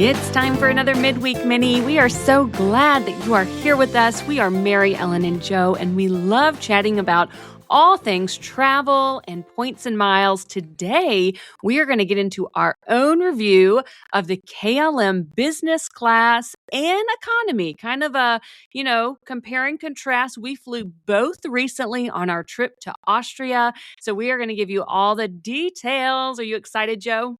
It's time for another Midweek Mini. We are so glad that you are here with us. We are Mary, Ellen, and Joe, and we love chatting about all things travel and points and miles. Today, we are going to get into our own review of the KLM business class and economy. Kind of a, compare and contrast. We flew both recently on our trip to Austria. So we are going to give you all the details. Are you excited, Joe?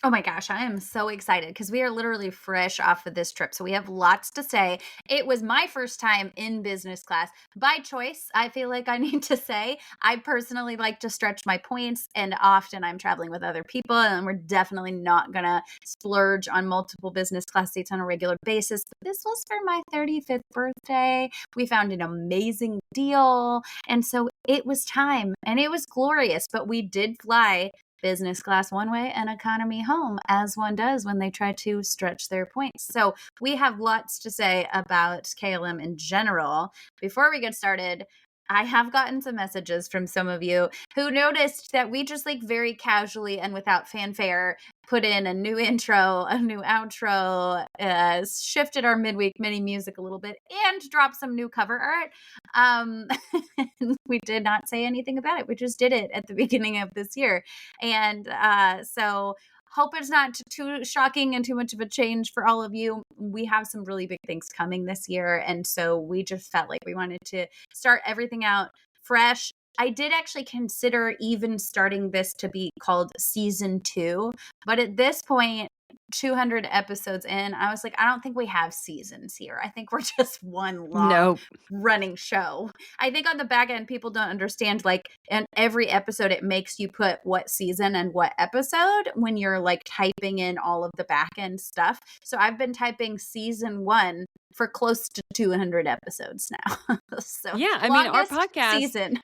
Oh my gosh, I am so excited because we are literally fresh off of this trip. So we have lots to say. It was my first time in business class by choice. I feel like I need to say I personally like to stretch my points, and often I'm traveling with other people, and we're definitely not going to splurge on multiple business class seats on a regular basis. But this was for my 35th birthday. We found an amazing deal. And so it was time, and it was glorious, but we did fly business class one way and economy home, as one does when they try to stretch their points. So we have lots to say about KLM in general. Before we get started, I have gotten some messages from some of you who noticed that we just very casually and without fanfare put in a new intro, a new outro, shifted our midweek mini music a little bit, and dropped some new cover art. We did not say anything about it. We just did it at the beginning of this year. And so hope it's not too shocking and too much of a change for all of you. We have some really big things coming this year. And so we just felt like we wanted to start everything out fresh. I did actually consider even starting this to be called season 2. But at this point, 200 episodes in, I was like, I don't think we have seasons here. I think we're just one long running show. I think on the back end, people don't understand, in every episode, it makes you put what season and what episode when you're typing in all of the back end stuff. So I've been typing season 1 for close to 200 episodes now. So yeah, I mean, our podcast season.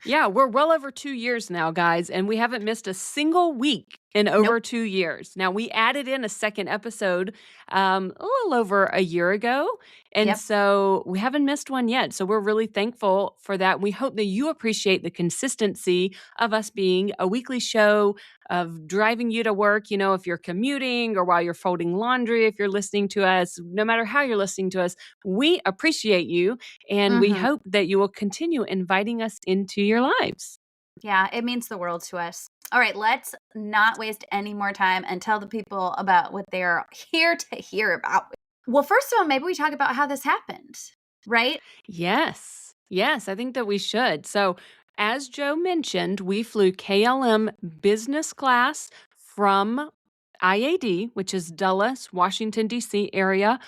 Yeah, we're well over 2 years now, guys, and we haven't missed a single week in over 2 years. Now, we added in a second episode a little over a year ago, and so we haven't missed one yet. So we're really thankful for that. We hope that you appreciate the consistency of us being a weekly show, of driving you to work, if you're commuting or while you're folding laundry, if you're listening to us, no matter how you're listening to us, we appreciate you, and we hope that you will continue inviting us into your lives. Yeah, it means the world to us. All right, let's not waste any more time and tell the people about what they're here to hear about. Well, first of all, maybe we talk about how this happened, right? Yes, I think that we should. So, as Joe mentioned, we flew KLM business class from IAD, which is Dulles, Washington, D.C. area,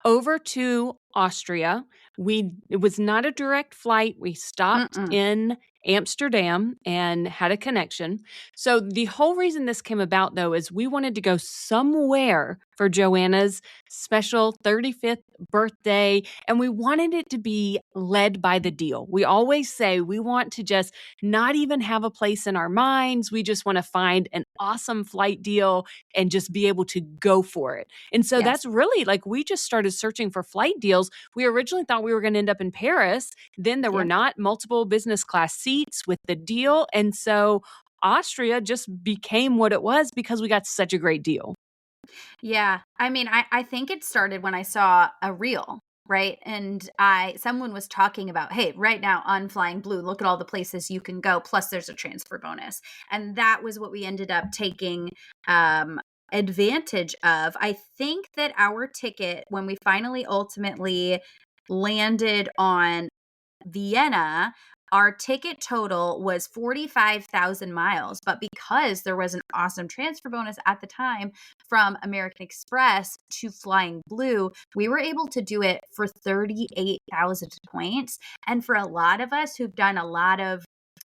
over to Austria. It was not a direct flight. We stopped in Amsterdam and had a connection. So the whole reason this came about, though, is we wanted to go somewhere for Joanna's special 35th birthday, and we wanted it to be led by the deal. We always say we want to just not even have a place in our minds. We just want to find an awesome flight deal and just be able to go for it. And so that's really we just started searching for flight deals. We originally thought we were going to end up in Paris. Then there were not multiple business class seats with the deal. And so Austria just became what it was because we got such a great deal. Yeah. I mean, I think it started when I saw a reel, right? And someone was talking about, hey, right now on Flying Blue, look at all the places you can go. Plus there's a transfer bonus. And that was what we ended up taking advantage of. I think that our ticket, when we finally ultimately landed on Vienna, our ticket total was 45,000 miles. But because there was an awesome transfer bonus at the time from American Express to Flying Blue, we were able to do it for 38,000 points. And for a lot of us who've done a lot of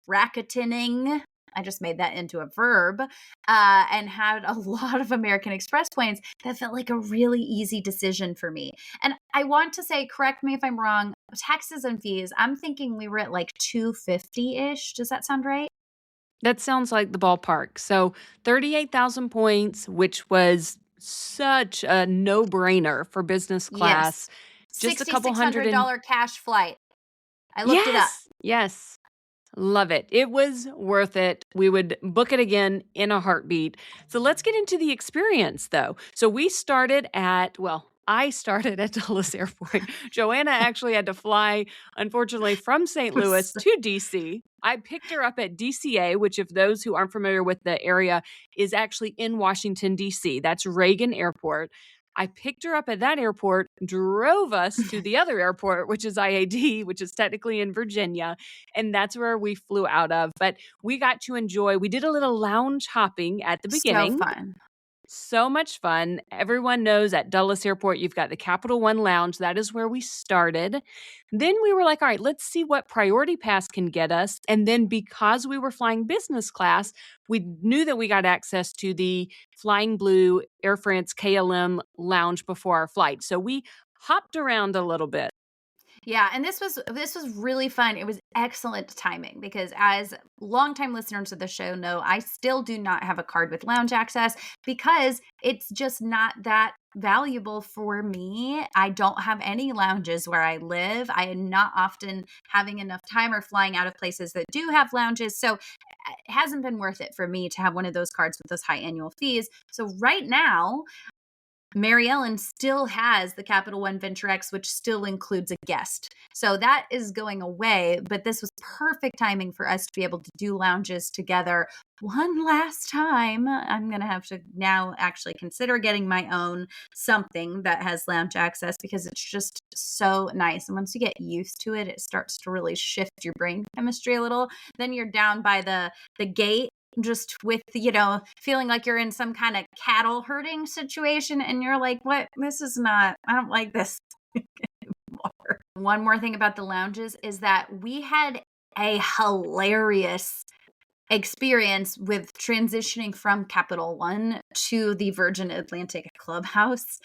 racketing, I just made that into a verb, and had a lot of American Express points, that felt like a really easy decision for me. And I want to say, correct me if I'm wrong, taxes and fees, I'm thinking we were at $250-ish. Does that sound right? That sounds like the ballpark. So 38,000 points, which was such a no-brainer for business class. Yes. Just $6,600 cash flight. I looked it up. Yes. Love it. It was worth it. We would book it again in a heartbeat. So let's get into the experience though. So we started at, well, I started at Dulles Airport. Joanna actually had to fly, unfortunately, from St. Louis to DC. I picked her up at DCA, which, if those who aren't familiar with the area, is actually in Washington, DC. That's Reagan Airport. I picked her up at that airport, drove us to the other airport, which is IAD, which is technically in Virginia. And that's where we flew out of. But we got to enjoy, we did a little lounge hopping at the So beginning. fun. So much fun. Everyone knows at Dulles Airport, you've got the Capital One Lounge. That is where we started. Then we were like, all right, let's see what Priority Pass can get us. And then because we were flying business class, we knew that we got access to the Flying Blue Air France KLM lounge before our flight. So we hopped around a little bit. Yeah, and this was really fun. It was excellent timing because as longtime listeners of the show know, I still do not have a card with lounge access because it's just not that valuable for me. I don't have any lounges where I live. I am not often having enough time or flying out of places that do have lounges. So it hasn't been worth it for me to have one of those cards with those high annual fees. So right now, Mary Ellen still has the Capital One Venture X, which still includes a guest. So that is going away, but this was perfect timing for us to be able to do lounges together one last time. I'm going to have to now actually consider getting my own something that has lounge access because it's just so nice. And once you get used to it, it starts to really shift your brain chemistry a little. Then you're down by the gate just with, feeling like you're in some kind of cattle herding situation. And you're like, what? This is not, I don't like this anymore. One more thing about the lounges is that we had a hilarious experience with transitioning from Capital One to the Virgin Atlantic Clubhouse.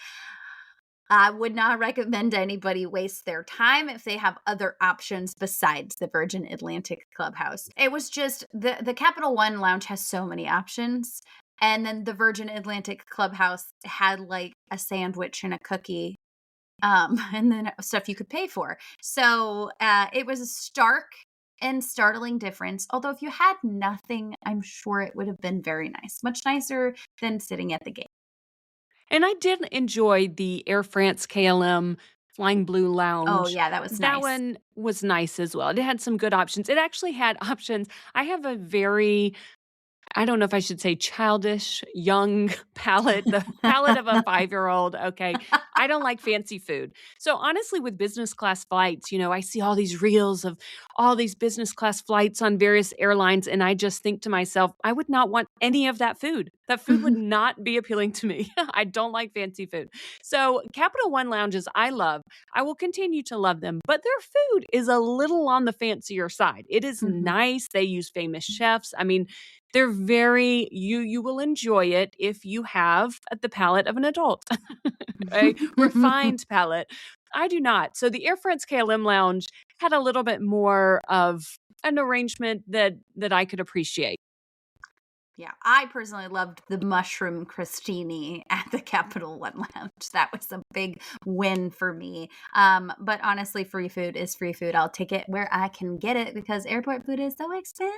I would not recommend anybody waste their time if they have other options besides the Virgin Atlantic Clubhouse. It was just the Capital One Lounge has so many options. And then the Virgin Atlantic Clubhouse had like a sandwich and a cookie, and then stuff you could pay for. So it was a stark and startling difference. Although if you had nothing, I'm sure it would have been very nice, much nicer than sitting at the gate. And I did enjoy the Air France KLM Flying Blue Oh Lounge. yeah, that was That nice. one was nice as well. It had some good options. It actually had options. I have a very, I don't know if I should say childish, young palate, the palate of a 5-year-old. Okay. I don't like fancy food. So honestly, with business class flights, I see all these reels of all these business class flights on various airlines. And I just think to myself, I would not want any of that food. That food would not be appealing to me. I don't like fancy food. So Capital One lounges, I love. I will continue to love them, but their food is a little on the fancier side. It is Mhm. nice. They use famous chefs. I mean, they're very you will enjoy it if you have the palate of an adult, a refined palate. I do not. So the Air France KLM lounge had a little bit more of an arrangement that I could appreciate. Yeah, I personally loved the mushroom crostini at the Capital One Lounge. That was a big win for me. But honestly, free food is free food. I'll take it where I can get it because airport food is so expensive.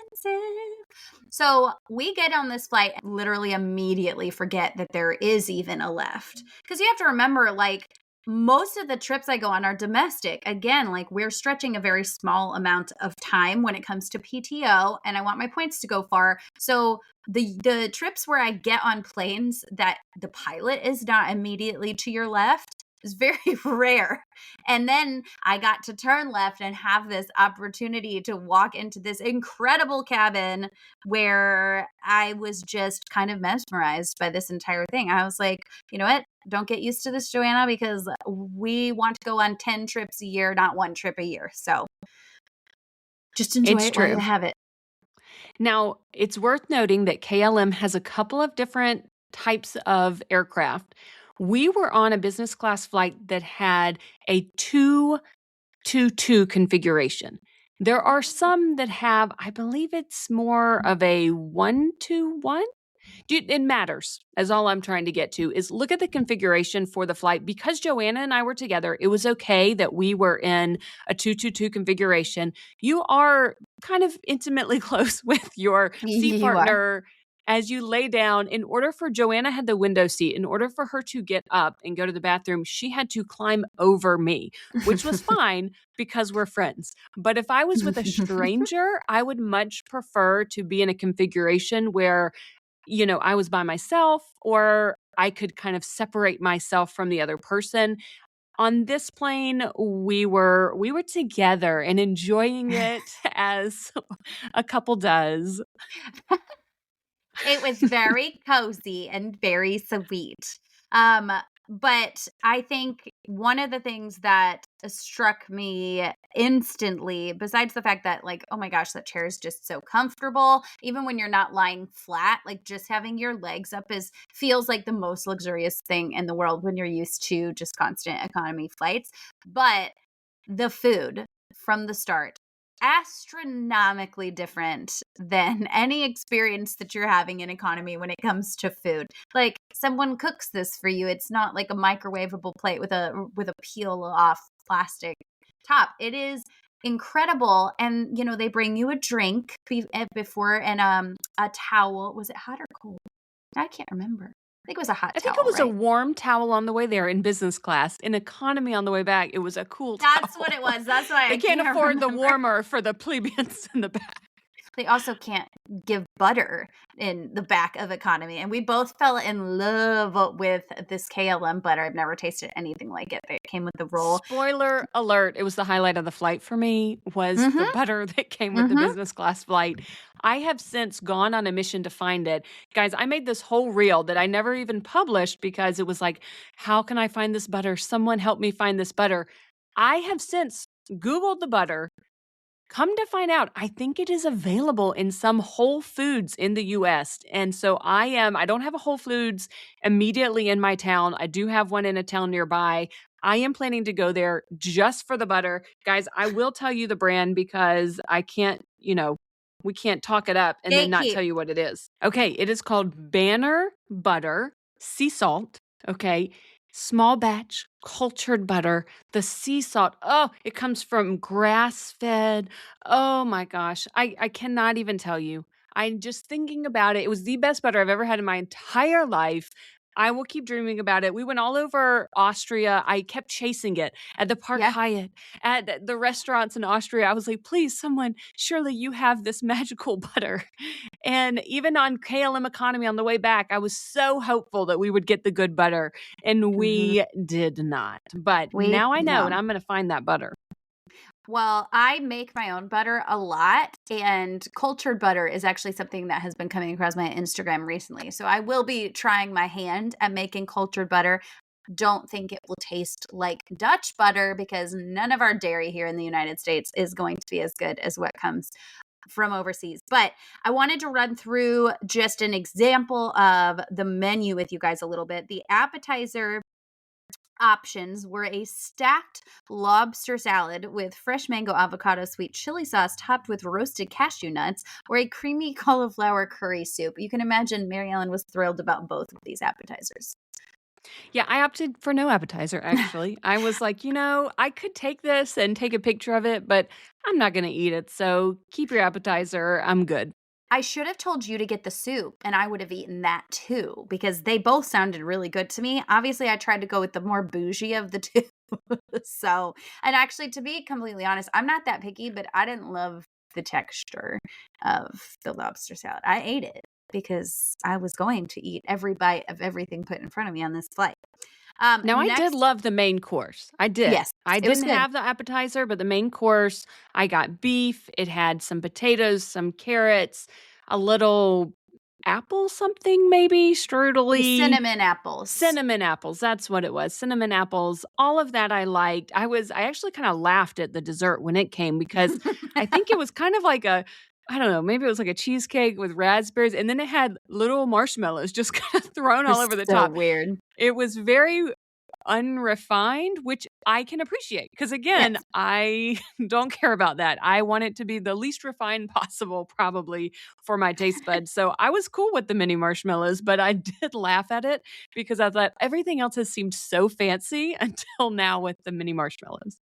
So we get on this flight and literally immediately forget that there is even a left. Because you have to remember, like, most of the trips I go on are domestic. Again, like we're stretching a very small amount of time when it comes to PTO, and I want my points to go far. So the trips where I get on planes that the pilot is not immediately to your left is very rare. And then I got to turn left and have this opportunity to walk into this incredible cabin where I was just kind of mesmerized by this entire thing. I was like, you know what? Don't get used to this, Joanna, because we want to go on 10 trips a year, not one trip a year. So just enjoy It's it while you true. have it. Now, it's worth noting that KLM has a couple of different types of aircraft. We were on a business class flight that had a 2-2-2 configuration. There are some that have, I believe it's more of a 1-2-1. It matters, is all I'm trying to get to, is look at the configuration for the flight. Because Joanna and I were together, it was okay that we were in a 222 configuration. You are kind of intimately close with your seat You are. partner as you lay down. In order for Joanna had the window seat, in order for her to get up and go to the bathroom, she had to climb over me, which was fine because we're friends. But if I was with a stranger, I would much prefer to be in a configuration where I was by myself or I could kind of separate myself from the other person. On this plane, we were together and enjoying it as a couple does. It was very cozy and very sweet. Um, but I think one of the things that struck me instantly, besides the fact that, like, oh my gosh, that chair is just so comfortable, even when you're not lying flat, like just having your legs up is feels like the most luxurious thing in the world when you're used to just constant economy flights. But the food from the start, astronomically different than any experience that you're having in economy when it comes to food. Like, someone cooks this for you. It's not like a microwavable plate with a peel off plastic top. It is incredible. And they bring you a drink before, and a towel. Was it hot or cold? I can't remember. I think it was a hot I think it towel, was a right? warm towel on the way there in business class. In economy on the way back, it was a cool That's what towel. it was. That's why They I can't can't afford the remember. warmer for the plebeians in the back. They also can't give butter in the back of economy. And we both fell in love with this KLM butter. I've never tasted anything like it. It came with the roll. Spoiler alert, it was the highlight of the flight for me, was the Mhm. butter that came with the Mhm. business class flight. I have since gone on a mission to find it. Guys, I made this whole reel that I never even published because it was like, how can I find this butter? Someone help me find this butter. I have since Googled the butter. Come to find out, I think it is available in some Whole Foods in the US. And so I don't have a Whole Foods immediately in my town. I do have one in a town nearby. I am planning to go there just for the butter. Guys, I will tell you the brand because I can't, we can't talk it up and then not Gatekeep. tell you what it is. Okay, it is called Banner Butter Sea Salt. Okay, small batch cultured butter. The sea salt, oh, it comes from grass fed. Oh my gosh. I cannot even tell you. I'm just thinking about it. It was the best butter I've ever had in my entire life. I will keep dreaming about it. We went all over Austria. I kept chasing it at the Park Yeah. Hyatt, at the restaurants in Austria. I was like, please, someone, surely you have this magical butter. And even on KLM economy on the way back, I was so hopeful that we would get the good butter, and Mhm. we did not. But We now I know, and no. I'm going to find that butter. Well, I make my own butter a lot, and cultured butter is actually something that has been coming across my Instagram recently. So I will be trying my hand at making cultured butter. Don't think it will taste like Dutch butter because none of our dairy here in the United States is going to be as good as what comes from overseas. But I wanted to run through just an example of the menu with you guys a little bit. The appetizer options were a stacked lobster salad with fresh mango avocado sweet chili sauce topped with roasted cashew nuts, or a creamy cauliflower curry soup. You can imagine Mary Ellen was thrilled about both of these appetizers. Yeah, I opted for no appetizer, actually. I was like, I could take this and take a picture of it, but I'm not going to eat it. So keep your appetizer. I'm good. I should have told you to get the soup, and I would have eaten that too because they both sounded really good to me. Obviously, I tried to go with the more bougie of the two. So, and actually, to be completely honest, I'm not that picky, but I didn't love the texture of the lobster salad. I ate it because I was going to eat every bite of everything put in front of me on this flight. Now, I did Next, love the main course. I did. yes, I it was didn't good. have the appetizer, but the main course, I got beef. It had some potatoes, some carrots, a little apple something maybe, The strudely. cinnamon apples. Cinnamon apples, that's what it was. Cinnamon apples, all of that I liked. I actually kind of laughed at the dessert when it came because I think it was kind of like I don't know, maybe it was like a cheesecake with raspberries, and then it had little marshmallows just kind of thrown It all was over the so top. weird. It was very unrefined, which I can appreciate because again, Yes. I don't care about that. I want it to be the least refined possible probably for my taste buds. So I was cool with the mini marshmallows, but I did laugh at it because I thought everything else has seemed so fancy until now with the mini marshmallows.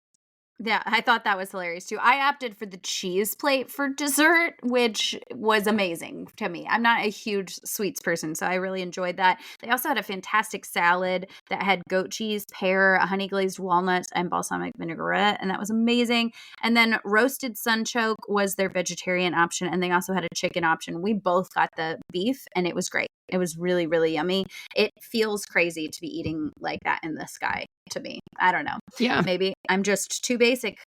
Yeah, I thought that was hilarious too. I opted for the cheese plate for dessert, which was amazing to me. I'm not a huge sweets person, so I really enjoyed that. They also had a fantastic salad that had goat cheese, pear, honey glazed walnuts, and balsamic vinaigrette, and that was amazing. And then roasted sunchoke was their vegetarian option, and they also had a chicken option. We both got the beef, and it was great. It was really, really yummy. It feels crazy to be eating like that in the sky to me. I don't know. Yeah. Maybe I'm just too basic.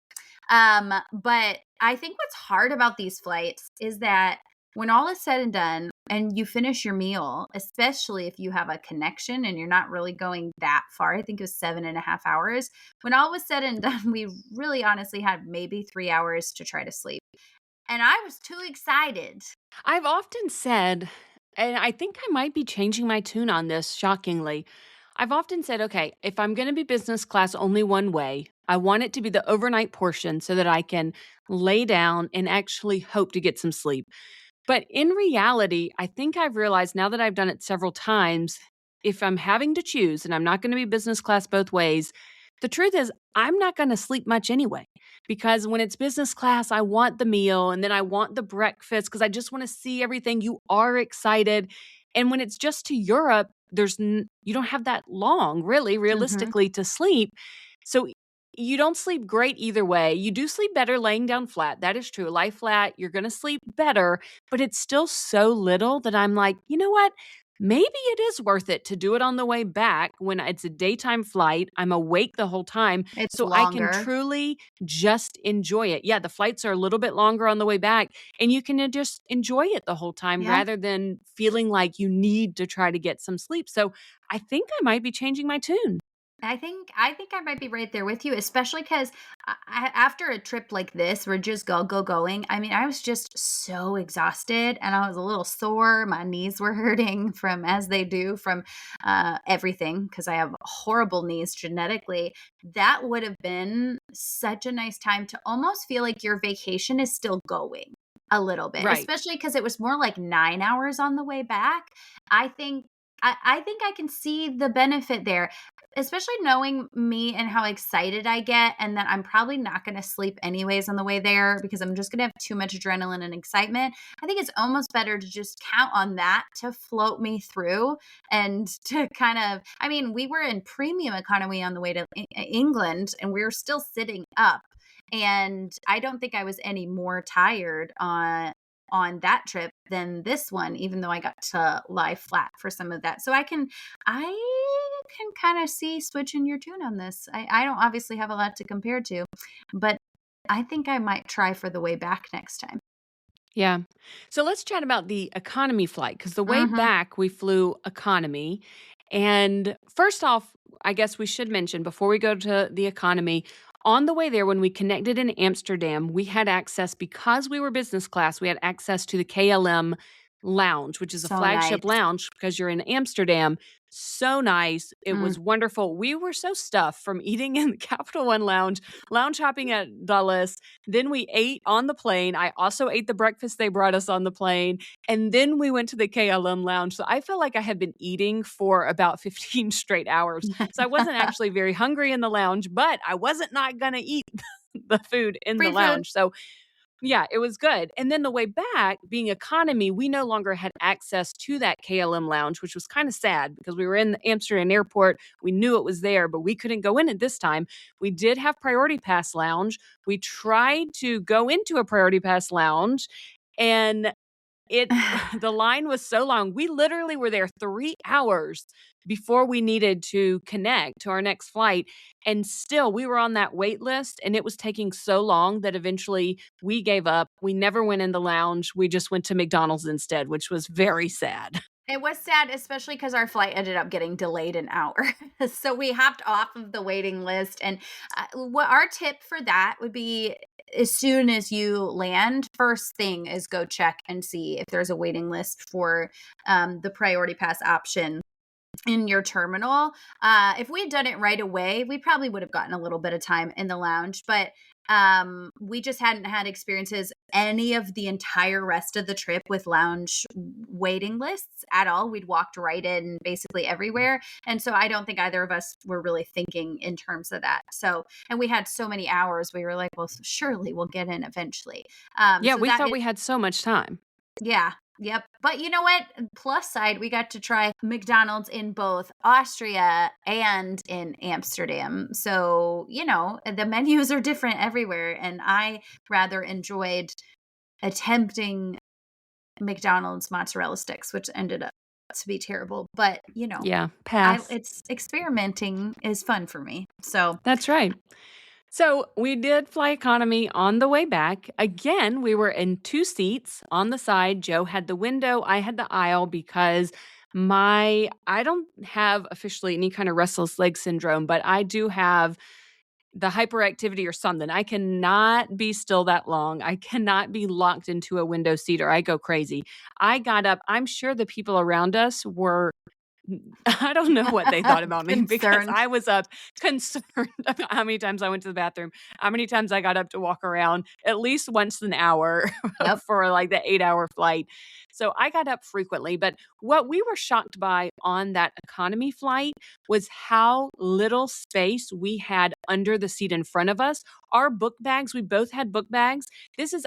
But I think what's hard about these flights is that when all is said and done and you finish your meal, especially if you have a connection and you're not really going that far, I think it was 7.5 hours. When all was said and done, we really honestly had maybe 3 hours to try to sleep. And I was too excited. I've often said, and I think I might be changing my tune on this shockingly. I've often said, okay, if I'm going to be business class only one way, I want it to be the overnight portion so that I can lay down and actually hope to get some sleep. But in reality, I think I've realized now that I've done it several times, if I'm having to choose and I'm not going to be business class both ways, the truth is I'm not going to sleep much anyway. Because when it's business class, I want the meal and then I want the breakfast because I just want to see everything. You are excited. And when it's just to Europe, you don't have that long, really, Mhm. realistically, to sleep. So you don't sleep great either way. You do sleep better laying down flat. That is true. Lie flat, you're going to sleep better, but it's still so little that I'm like, you know what? Maybe it is worth it to do it on the way back when it's a daytime flight. I'm awake the whole time, It's so I can longer. truly just enjoy it. Yeah, the flights are a little bit longer on the way back, and you can just enjoy it the whole time Yeah. rather than feeling like you need to try to get some sleep. So I think I might be changing my tune. I think I might be right there with you, especially because after a trip like this, we're just going. I mean, I was just so exhausted, and I was a little sore. My knees were hurting from, as they do, from everything because I have horrible knees genetically. That would have been such a nice time to almost feel like your vacation is still going a little bit, Right. especially because it was more like 9 hours on the way back. I think. I think I can see the benefit there, especially knowing me and how excited I get, and that I'm probably not going to sleep anyways on the way there because I'm just going to have too much adrenaline and excitement. I think it's almost better to just count on that to float me through and to kind of, I mean, we were in premium economy on the way to England and we were still sitting up. And I don't think I was any more tired on that trip than this one, even though I got to lie flat for some of that. So I can kind of see switching your tune on this. I don't obviously have a lot to compare to, but I think I might try for the way back next time. Yeah. So let's chat about the economy flight because the way Mhm. back we flew economy. And first off, I guess we should mention before we go to the economy, on the way there, when we connected in Amsterdam, we had access because we were business class, we had access to the KLM lounge, which is a So flagship nice. lounge because you're in Amsterdam. So nice. It Mm. was wonderful. We were so stuffed from eating in the Capital One lounge, lounge hopping at Dulles, then we ate on the plane. I also ate the breakfast they brought us on the plane. And then we went to the KLM lounge. So I felt like I had been eating for about 15 straight hours. So I wasn't actually very hungry in the lounge, but I wasn't not going to eat the food in the Free food. lounge. So yeah, it was good. And then the way back, being economy, we no longer had access to that KLM lounge, which was kind of sad because we were in the Amsterdam airport. We knew it was there, but we couldn't go in it this time. We did have Priority Pass lounge. We tried to go into a Priority Pass lounge and it the line was so long. We literally were there 3 hours before we needed to connect to our next flight, and still we were on that wait list, and it was taking so long that eventually we gave up. We never went in the lounge. We just went to McDonald's instead, which was very sad. It was sad, especially because our flight ended up getting delayed an hour. So we hopped off of the waiting list. And what our tip for that would be, as soon as you land, first thing is go check and see if there's a waiting list for the priority pass option. in your terminal. If we had done it right away, we probably would have gotten a little bit of time in the lounge, but we just hadn't had experiences any of the entire rest of the trip with lounge waiting lists at all. We'd walked right in basically everywhere. And so I don't think either of us were really thinking in terms of that. So, and we had so many hours, we were like, well, surely we'll get in eventually. Yeah, So we that thought is, we had so much time. yeah. Yep. But you know what? Plus side, we got to try McDonald's in both Austria and in Amsterdam. So, the menus are different everywhere. And I rather enjoyed attempting McDonald's mozzarella sticks, which ended up to be terrible. But, Yeah, pass. it's experimenting is fun for me. So, That's right. So we did fly economy on the way back. Again, we were in two seats on the side. Joe had the window, I had the aisle because I don't have officially any kind of restless leg syndrome, but I do have the hyperactivity or something. I cannot be still that long. I cannot be locked into a window seat or I go crazy. I got up. I'm sure the people around us were I don't know what they thought about me because concerned. I was up concerned about how many times I went to the bathroom, how many times I got up to walk around at least once an hour Yep. for like the 8-hour flight. So I got up frequently. But what we were shocked by on that economy flight was how little space we had under the seat in front of us. Our book bags, we both had book bags.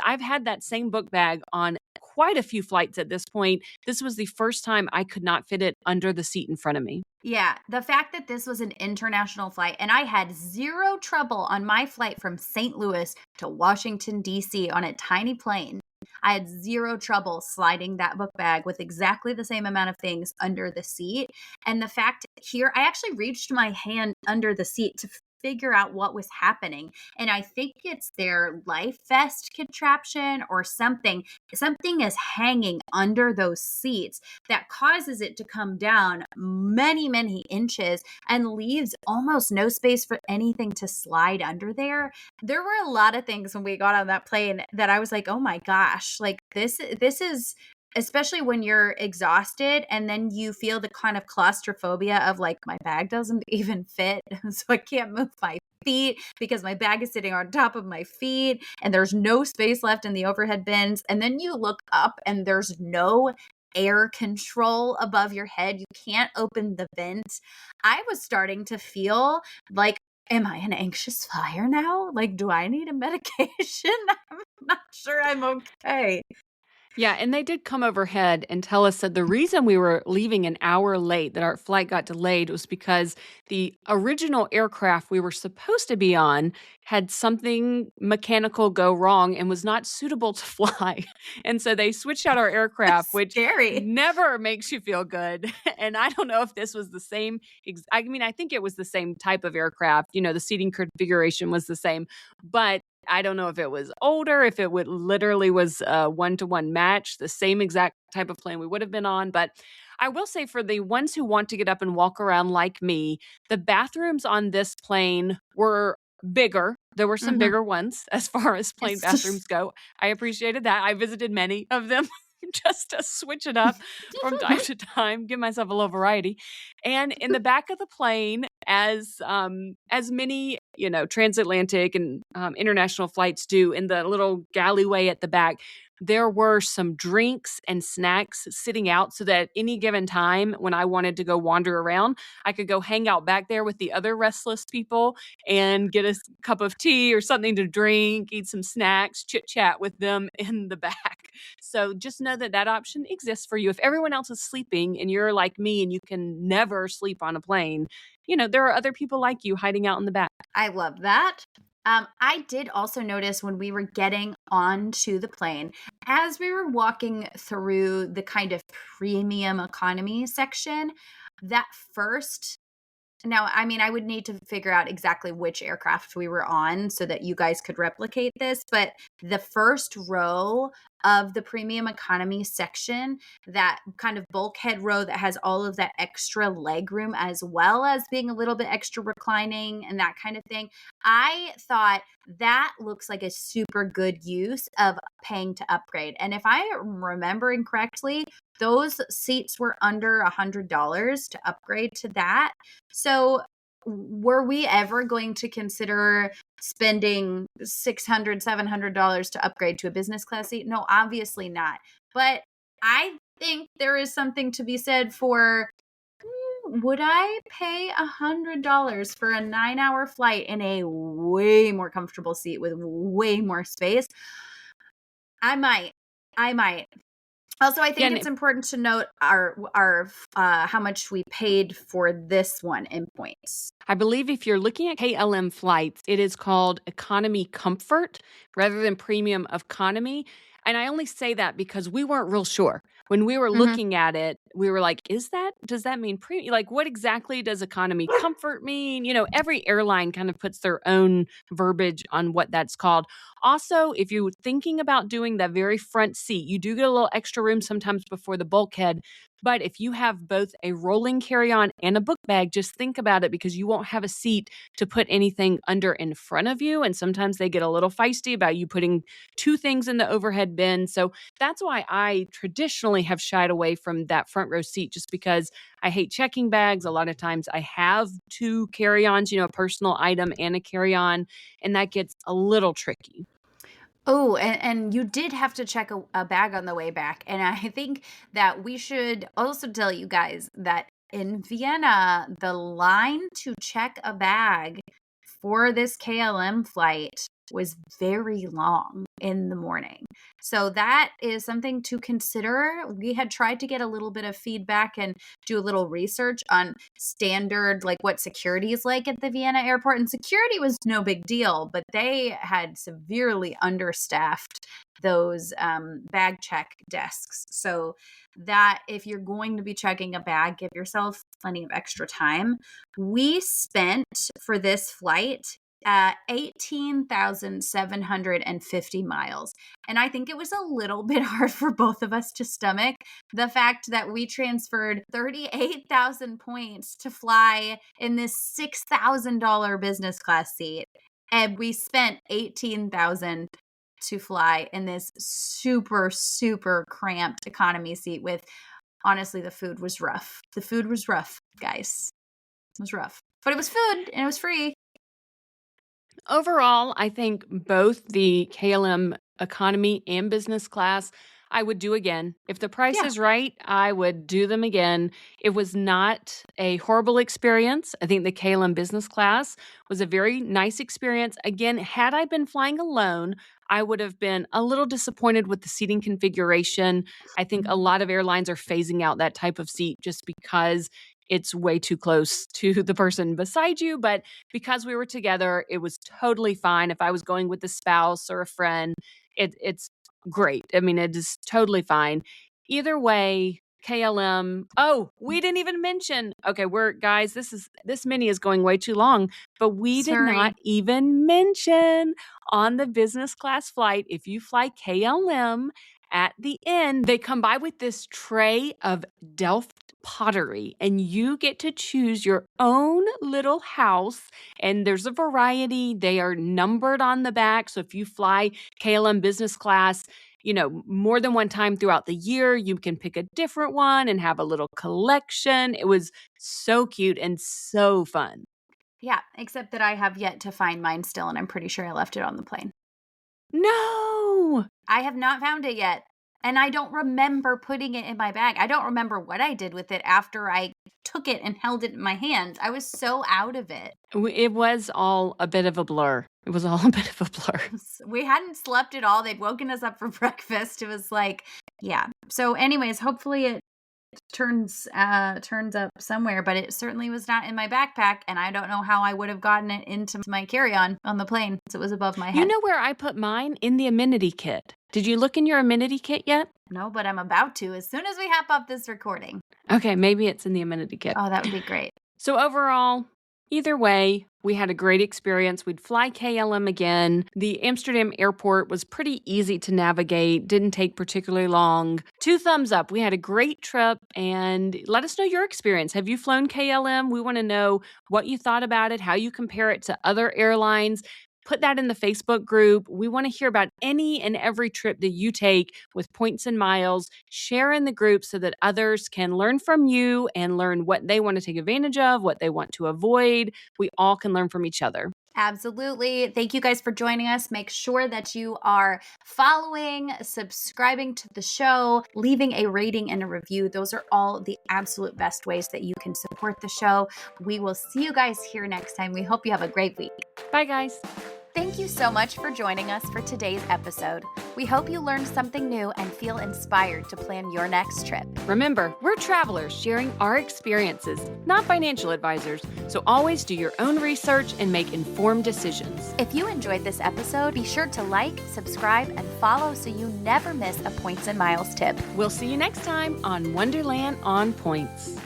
I've had that same book bag on quite a few flights at this point. This was the first time I could not fit it under the seat in front of me. Yeah, the fact that this was an international flight and I had zero trouble on my flight from St. Louis to Washington, D.C. on a tiny plane. I had zero trouble sliding that book bag with exactly the same amount of things under the seat. And the fact here, I actually reached my hand under the seat to figure out what was happening. And I think it's their life vest contraption or something. Something is hanging under those seats that causes it to come down many, many inches and leaves almost no space for anything to slide under there. There were a lot of things when we got on that plane that I was like, oh my gosh, like this is especially when you're exhausted and then you feel the kind of claustrophobia of like my bag doesn't even fit so I can't move my feet because my bag is sitting on top of my feet and there's no space left in the overhead bins, and then you look up and there's no air control above your head. You can't open the vents. I was starting to feel like, am I an anxious flyer now? Like, do I need a medication? I'm not sure I'm okay. Yeah, and they did come overhead and tell us that the reason we were leaving an hour late, that our flight got delayed, was because the original aircraft we were supposed to be on had something mechanical go wrong and was not suitable to fly. And so they switched out our aircraft, It's which scary. never makes you feel good. And I don't know if this was the same. I mean, I think it was the same type of aircraft. The seating configuration was the same, but I don't know if it was older, if it would literally was a one-to-one match, the same exact type of plane we would have been on. But I will say for the ones who want to get up and walk around like me, the bathrooms on this plane were bigger. There were some Mhm. bigger ones as far as plane It's just bathrooms go. I appreciated that. I visited many of them just to switch it up from time to time, give myself a little variety. And in the back of the plane, as many transatlantic and international flights do, in the little galleyway at the back, there were some drinks and snacks sitting out so that any given time when I wanted to go wander around, I could go hang out back there with the other restless people and get a cup of tea or something to drink, eat some snacks, chit chat with them in the back. So just know that that option exists for you. If everyone else is sleeping and you're like me and you can never sleep on a plane, there are other people like you hiding out in the back. I love that. I did also notice when we were getting onto the plane, as we were walking through the kind of premium economy section, that first now, I mean, I would need to figure out exactly which aircraft we were on so that you guys could replicate this. But the first row of the premium economy section, that kind of bulkhead row that has all of that extra leg room, as well as being a little bit extra reclining and that kind of thing, I thought that looks like a super good use of paying to upgrade. And if I am remembering correctly, those seats were under $100 to upgrade to that. So were we ever going to consider spending $600, $700 to upgrade to a business class seat? No, obviously not. But I think there is something to be said for, would I pay $100 for a 9-hour flight in a way more comfortable seat with way more space? I might. Also, I think Yeah, it's important to note our how much we paid for this one in points. I believe if you're looking at KLM flights, it is called economy comfort rather than premium economy. And I only say that because we weren't real sure. When we were Mhm. looking at it, we were like, does that mean premium? Like, what exactly does economy comfort mean? Every airline kind of puts their own verbiage on what that's called. Also, if you're thinking about doing the very front seat, you do get a little extra room sometimes before the bulkhead. But if you have both a rolling carry-on and a book bag, just think about it because you won't have a seat to put anything under in front of you. And sometimes they get a little feisty about you putting two things in the overhead bin. So that's why I traditionally have shied away from that front row seat just because I hate checking bags. A lot of times I have two carry-ons, a personal item and a carry-on, and that gets a little tricky. Oh, and you did have to check a bag on the way back. And I think that we should also tell you guys that in Vienna, the line to check a bag for this KLM flight was very long in the morning. So that is something to consider. We had tried to get a little bit of feedback and do a little research on standard, like what security is like at the Vienna airport. And security was no big deal, but they had severely understaffed those bag check desks. So that if you're going to be checking a bag, give yourself plenty of extra time. We spent for this flight 18,750 miles. And I think it was a little bit hard for both of us to stomach the fact that we transferred 38,000 points to fly in this $6,000 business class seat. And we spent 18,000 to fly in this super, super cramped economy seat with, honestly, the food was rough. The food was rough, guys. It was rough. But it was food and it was free. Overall, I think both the KLM economy and business class I would do again. If the price Yeah. is right, I would do them again. It was not a horrible experience. I think the KLM business class was a very nice experience. Again, had I been flying alone, I would have been a little disappointed with the seating configuration. I think a lot of airlines are phasing out that type of seat just because it's way too close to the person beside you. But because we were together, it was totally fine. If I was going with a spouse or a friend, it's great. I mean, it is totally fine. Either way, KLM. Oh, we didn't even mention. Okay, we're guys, this mini is going way too long, but we did not Sorry. even mention on the business class flight, if you fly KLM, at the end, they come by with this tray of Delft pottery, and you get to choose your own little house. And there's a variety. They are numbered on the back. So if you fly KLM business class, more than one time throughout the year, you can pick a different one and have a little collection. It was so cute and so fun. Yeah, except that I have yet to find mine still, and I'm pretty sure I left it on the plane. No. I have not found it yet. And I don't remember putting it in my bag. I don't remember what I did with it after I took it and held it in my hand. I was so out of it. It was all a bit of a blur. It was all a bit of a blur. We hadn't slept at all. They'd woken us up for breakfast. It was like, yeah. So anyways, hopefully it turns up somewhere, but it certainly was not in my backpack, and I don't know how I would have gotten it into my carry-on on the plane since it was above my You head. know where I put mine? In the amenity kit. Did you look in your amenity kit yet? No, but I'm about to as soon as we hop up this recording. Okay, maybe it's in the amenity kit. Oh, that would be great. So overall, either way, we had a great experience. We'd fly KLM again. The Amsterdam airport was pretty easy to navigate, didn't take particularly long. 2 thumbs up. We had a great trip, and let us know your experience. Have you flown KLM? We want to know what you thought about it, how you compare it to other airlines. put that in the Facebook group. We want to hear about any and every trip that you take with points and miles. Share in the group so that others can learn from you and learn what they want to take advantage of, what they want to avoid. We all can learn from each other. Absolutely. Thank you guys for joining us. Make sure that you are following, subscribing to the show, leaving a rating and a review. Those are all the absolute best ways that you can support the show. We will see you guys here next time. We hope you have a great week. Bye, guys. Thank you so much for joining us for today's episode. We hope you learned something new and feel inspired to plan your next trip. Remember, we're travelers sharing our experiences, not financial advisors, so always do your own research and make informed decisions. If you enjoyed this episode, be sure to like, subscribe, and follow so you never miss a Points and Miles tip. We'll see you next time on Wonderland on Points.